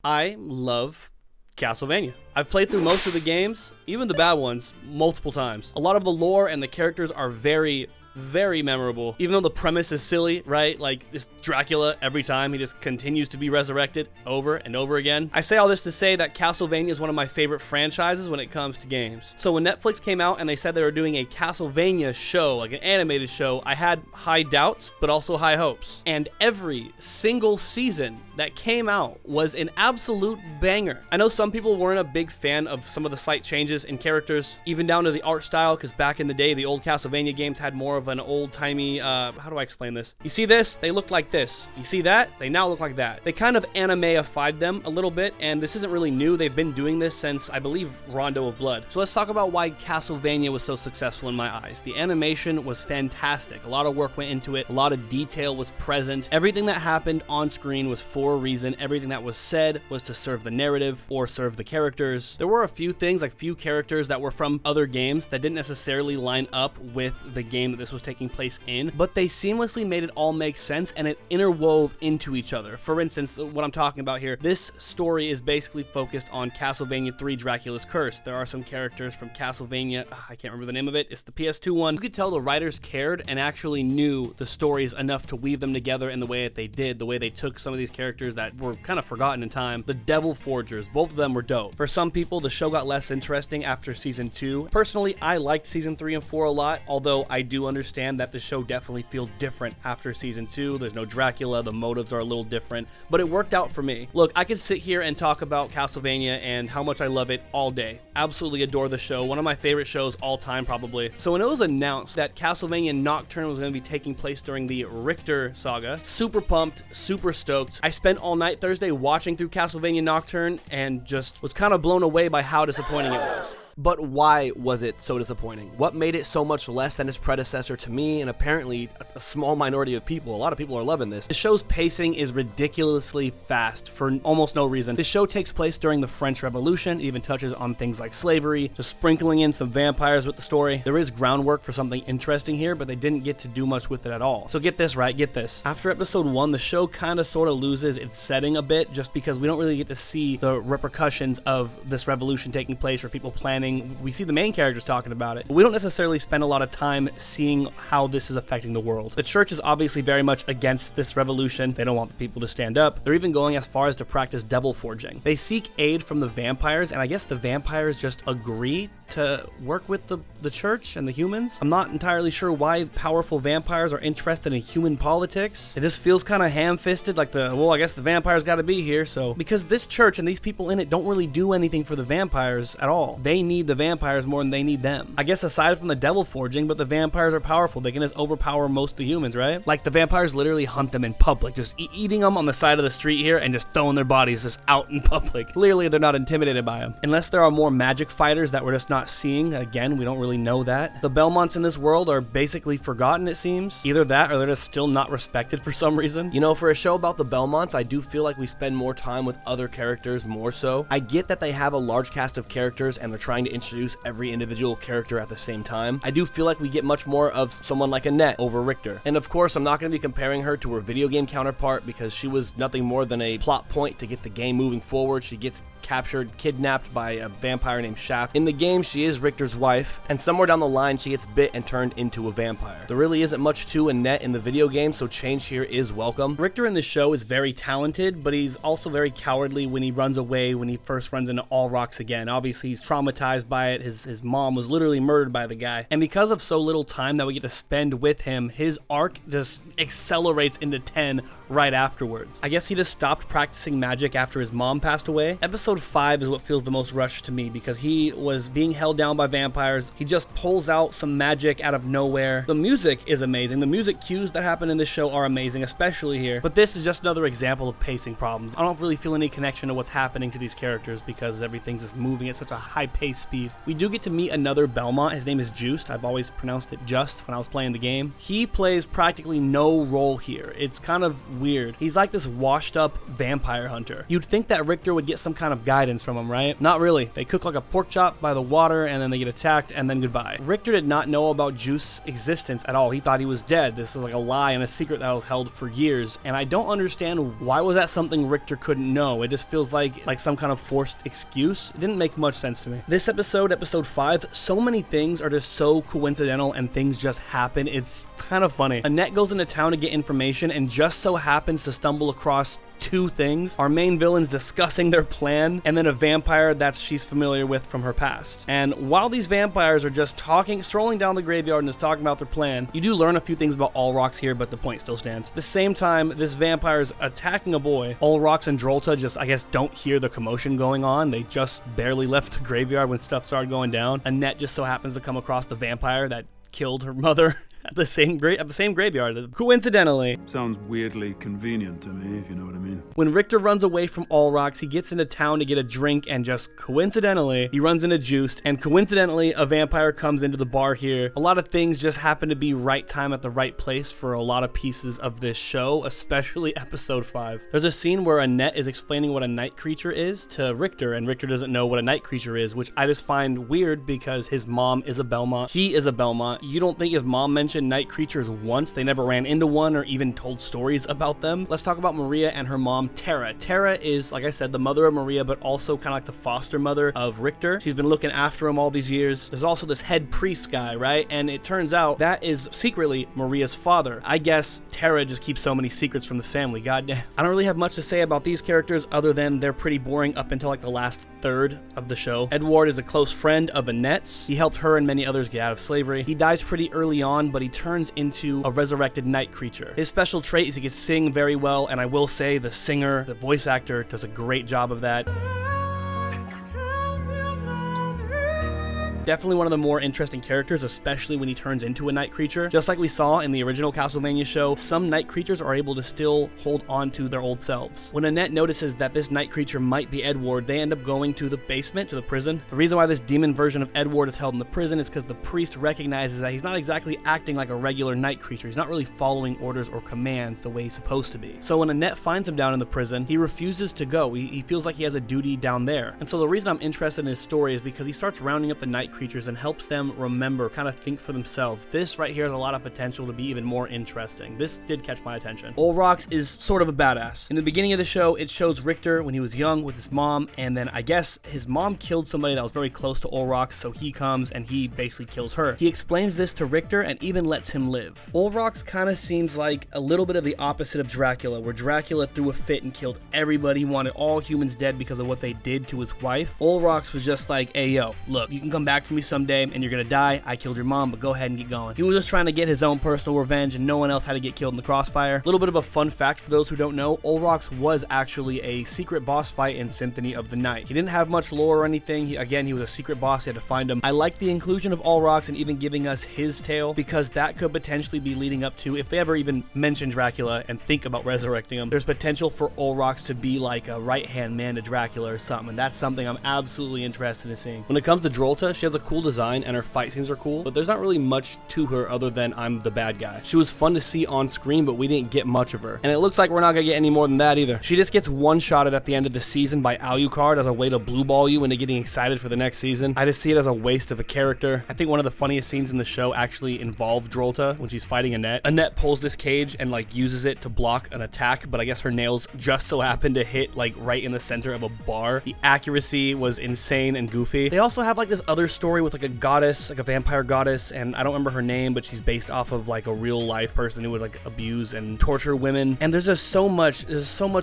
I love Castlevania. I've played through most of the games, even the bad ones, multiple times. A lot of the lore and the characters are very memorable, even though the premise is silly, right? Like, this Dracula, every time he just continues to be resurrected over and over again. I say all this to say that Castlevania is one of my favorite franchises when it comes to games. So when Netflix came out and they said they were doing a Castlevania show, like an animated show, I had high doubts, but also high hopes. And every single season that came out was an absolute banger. I know some people weren't a big fan of some of the slight changes in characters, even down to the art style, because back in the day, the old Castlevania games had more of an old-timey, how do I explain this? You see this? They look like this. You see that? They now look like that. They kind of anime-ified them a little bit, and this isn't really new. They've been doing this since, I believe, Rondo of Blood. So let's talk about why Castlevania was so successful in my eyes. The animation was fantastic. A lot of work went into it. A lot of detail was present. Everything that happened on screen was for a reason. Everything that was said was to serve the narrative or serve the characters. There were a few things, like few characters that were from other games that didn't necessarily line up with the game that this was taking place in, but they seamlessly made it all make sense and it interwove into each other. For instance, what I'm talking about here, this story is basically focused on Castlevania 3 Dracula's Curse. There are some characters from Castlevania, I can't remember the name of it, it's the PS2 one. You could tell the writers cared and actually knew the stories enough to weave them together in the way that they did, the way they took some of these characters that were kind of forgotten in time. The Devil Forgers, both of them were dope. For some people, the show got less interesting after season 2. Personally, I liked season 3 and 4 a lot, although I do understand that the show definitely feels different after season 2. There's no Dracula, the motives are a little different, but it worked out for me. Look, I could sit here and talk about Castlevania and how much I love it all day. Absolutely adore the show. One of my favorite shows all time, probably. So when it was announced that Castlevania Nocturne was going to be taking place during the Richter saga, super pumped, super stoked. I spent all night Thursday watching through Castlevania Nocturne and just was kind of blown away by how disappointing it was. But why was it so disappointing? What made it so much less than its predecessor to me and apparently a small minority of people? A lot of people are loving this. The show's pacing is ridiculously fast for almost no reason. The show takes place during the French Revolution. It even touches on things like slavery, just sprinkling in some vampires with the story. There is groundwork for something interesting here, but they didn't get to do much with it at all. So get this right, get this. After episode 1, the show kind of sort of loses its setting a bit just because we don't really get to see the repercussions of this revolution taking place or people planning. We see the main characters talking about it. We don't necessarily spend a lot of time seeing how this is affecting the world. The church is obviously very much against this revolution. They don't want the people to stand up. They're even going as far as to practice devil forging. They seek aid from the vampires, and I guess the vampires just agree to work with the church and the humans. I'm not entirely sure why powerful vampires are interested in human politics. It just feels kind of ham-fisted, like well, I guess the vampires got to be here, so. Because this church and these people in it don't really do anything for the vampires at all. They need the vampires more than they need them. I guess aside from the devil forging, but the vampires are powerful. They can just overpower most of the humans, right? Like the vampires literally hunt them in public, just eating them on the side of the street here and just throwing their bodies just out in public. Clearly, they're not intimidated by them. Unless there are more magic fighters that we're just not seeing. Again, we don't really know that. The Belmonts in this world are basically forgotten, it seems. Either that or they're just still not respected for some reason. You know, for a show about the Belmonts, I do feel like we spend more time with other characters more so. I get that they have a large cast of characters and they're trying to introduce every individual character at the same time. I do feel like we get much more of someone like Annette over Richter. And of course, I'm not going to be comparing her to her video game counterpart because she was nothing more than a plot point to get the game moving forward. She gets captured, kidnapped by a vampire named Shaft. In the game, she is Richter's wife, and somewhere down the line, she gets bit and turned into a vampire. There really isn't much to Annette in the video game, so change here is welcome. Richter in the show is very talented, but he's also very cowardly when he runs away when he first runs into All Rocks again. Obviously, he's traumatized by it. His mom was literally murdered by the guy. And because of so little time that we get to spend with him, his arc just accelerates into 10 right afterwards. I guess he just stopped practicing magic after his mom passed away. Episode 5 is what feels the most rushed to me because he was being held down by vampires. He just pulls out some magic out of nowhere. The music is amazing. The music cues that happen in this show are amazing, especially here. But this is just another example of pacing problems. I don't really feel any connection to what's happening to these characters because everything's just moving at such a high pace speed. We do get to meet another Belmont. His name is Juiced. I've always pronounced it Just when I was playing the game. He plays practically no role here. It's kind of weird. He's like this washed up vampire hunter. You'd think that Richter would get some kind of guidance from him, right? Not really. They cook like a pork chop by the water and then they get attacked and then goodbye. Richter did not know about Juice's existence at all. He thought he was dead. This was like a lie and a secret that was held for years. And I don't understand why was that something Richter couldn't know. It just feels like some kind of forced excuse. It didn't make much sense to me. This episode 5, so many things are just so coincidental and things just happen. It's kind of funny. Annette goes into town to get information and just so happens to stumble across two things. Our main villains discussing their plan, and then a vampire that she's familiar with from her past. And while these vampires are just talking, strolling down the graveyard and just talking about their plan, you do learn a few things about Olrox here, but the point still stands. At the same time, this vampire is attacking a boy. Olrox and Drolta just, I guess, don't hear the commotion going on. They just barely left the graveyard when stuff started going down. Annette just so happens to come across the vampire that killed her mother at the same graveyard, coincidentally. Sounds weirdly convenient to me, if you know what I mean. When Richter runs away from Olrox, he gets into town to get a drink, and just coincidentally, he runs into Juiced, and coincidentally, a vampire comes into the bar here. A lot of things just happen to be right time at the right place for a lot of pieces of this show, especially episode 5. There's a scene where Annette is explaining what a night creature is to Richter, and Richter doesn't know what a night creature is, which I just find weird because his mom is a Belmont. He is a Belmont. You don't think his mom mentioned night creatures once? They never ran into one or even told stories about them. Let's talk about Maria and her mom, Tara. Tara is, like I said, the mother of Maria, but also kind of like the foster mother of Richter. She's been looking after him all these years. There's also this head priest guy, right? And it turns out that is secretly Maria's father. I guess Tara just keeps so many secrets from the family. Goddamn. I don't really have much to say about these characters other than they're pretty boring up until like the last third of the show. Edward is a close friend of Annette's. He helped her and many others get out of slavery. He dies pretty early on, but he turns into a resurrected night creature. His special trait is he can sing very well, and I will say the singer, the voice actor, does a great job of that. Definitely one of the more interesting characters, especially when he turns into a night creature. Just like we saw in the original Castlevania show, some night creatures are able to still hold on to their old selves. When Annette notices that this night creature might be Edward, they end up going to the basement, to the prison. The reason why this demon version of Edward is held in the prison is because the priest recognizes that he's not exactly acting like a regular night creature. He's not really following orders or commands the way he's supposed to be. So when Annette finds him down in the prison, he refuses to go. He feels like he has a duty down there. And so the reason I'm interested in his story is because he starts rounding up the night creatures and helps them remember, kind of think for themselves. This right here has a lot of potential to be even more interesting. This did catch my attention. Olrox is sort of a badass. In the beginning of the show, it shows Richter when he was young with his mom, and then I guess his mom killed somebody that was very close to Olrox, so he comes and he basically kills her. He explains this to Richter and even lets him live. Olrox kind of seems like a little bit of the opposite of Dracula, where Dracula threw a fit and killed everybody. He wanted all humans dead because of what they did to his wife. Olrox was just like, hey yo, look, you can come back for me someday and you're gonna die. I killed your mom, but go ahead and get going. He was just trying to get his own personal revenge and no one else had to get killed in the crossfire. A little bit of a fun fact for those who don't know, Olrox was actually a secret boss fight in Symphony of the Night. He didn't have much lore or anything. He was a secret boss. He had to find him. I like the inclusion of Olrox and even giving us his tale because that could potentially be leading up to, if they ever even mention Dracula and think about resurrecting him, there's potential for Olrox to be like a right-hand man to Dracula or something, and that's something I'm absolutely interested in seeing. When it comes to Drolta, she has a cool design and her fight scenes are cool, but there's not really much to her other than I'm the bad guy. She was fun to see on screen, but we didn't get much of her. And it looks like we're not gonna get any more than that either. She just gets one-shotted at the end of the season by Alucard as a way to blue ball you into getting excited for the next season. I just see it as a waste of a character. I think one of the funniest scenes in the show actually involved Drolta when she's fighting Annette. Annette pulls this cage and like uses it to block an attack, but I guess her nails just so happen to hit like right in the center of a bar. The accuracy was insane and goofy. They also have like this other story with like a goddess, like a vampire goddess, and I don't remember her name, but she's based off of like a real life person who would like abuse and torture women. And there's just so much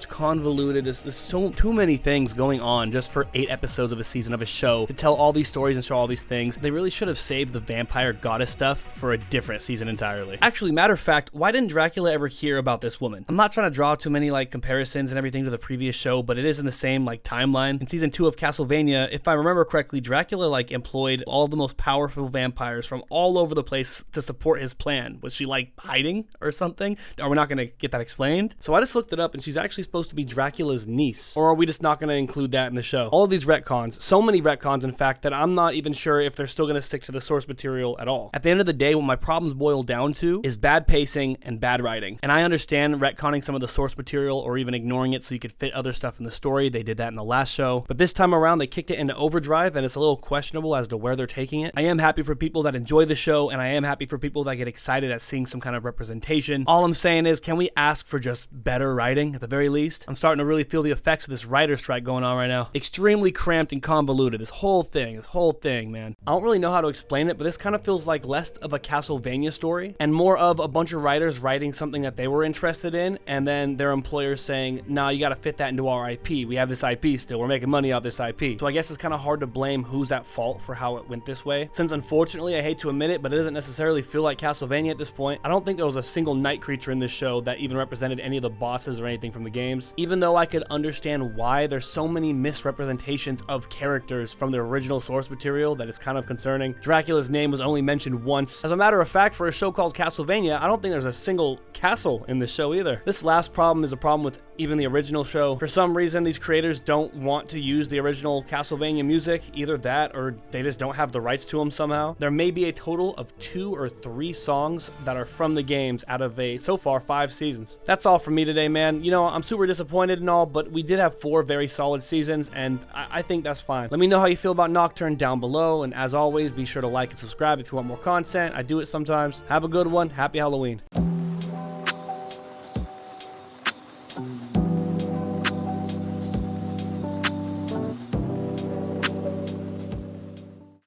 convoluted, there's too many things going on just for 8 episodes of a season of a show to tell all these stories and show all these things. They really should have saved the vampire goddess stuff for a different season entirely. Actually, matter of fact, why didn't Dracula ever hear about this woman? I'm not trying to draw too many like comparisons and everything to the previous show, but it is in the same like timeline. In season 2 of Castlevania, if I remember correctly, Dracula like employed deployed all the most powerful vampires from all over the place to support his plan. Was she like hiding or something? Are we not going to get that explained? So I just looked it up, and she's actually supposed to be Dracula's niece. Or are we just not going to include that in the show? All of these retcons, so many retcons in fact, that I'm not even sure if they're still going to stick to the source material at all. At the end of the day, what my problems boil down to is bad pacing and bad writing. And I understand retconning some of the source material or even ignoring it so you could fit other stuff in the story. They did that in the last show. But this time around, they kicked it into overdrive, and it's a little questionable as to where they're taking it. I am happy for people that enjoy the show, and I am happy for people that get excited at seeing some kind of representation. All I'm saying is, can we ask for just better writing at the very least? I'm starting to really feel the effects of this writer strike going on right now. Extremely cramped and convoluted. This whole thing, man. I don't really know how to explain it, but this kind of feels like less of a Castlevania story and more of a bunch of writers writing something that they were interested in, and then their employers saying, nah, you gotta fit that into our IP. We have this IP still. We're making money off this IP. So I guess it's kind of hard to blame who's at fault for how it went this way, since unfortunately, I hate to admit it, but it doesn't necessarily feel like Castlevania at this point. I don't think there was a single night creature in this show that even represented any of the bosses or anything from the games, even though I could understand why there's so many misrepresentations of characters from the original source material that it's kind of concerning. Dracula's name was only mentioned once. As a matter of fact, for a show called Castlevania, I don't think there's a single castle in this show either. This last problem is a problem with even the original show. For some reason, these creators don't want to use the original Castlevania music. Either that or they just don't have the rights to them somehow. There may be a total of 2 or 3 songs that are from the games out of so far 5 seasons. That's all from me today, man. You know, I'm super disappointed and all, but we did have 4 very solid seasons, and I think that's fine. Let me know how you feel about Nocturne down below, and as always, be sure to like and subscribe if you want more content. I do it sometimes. Have a good one. Happy Halloween.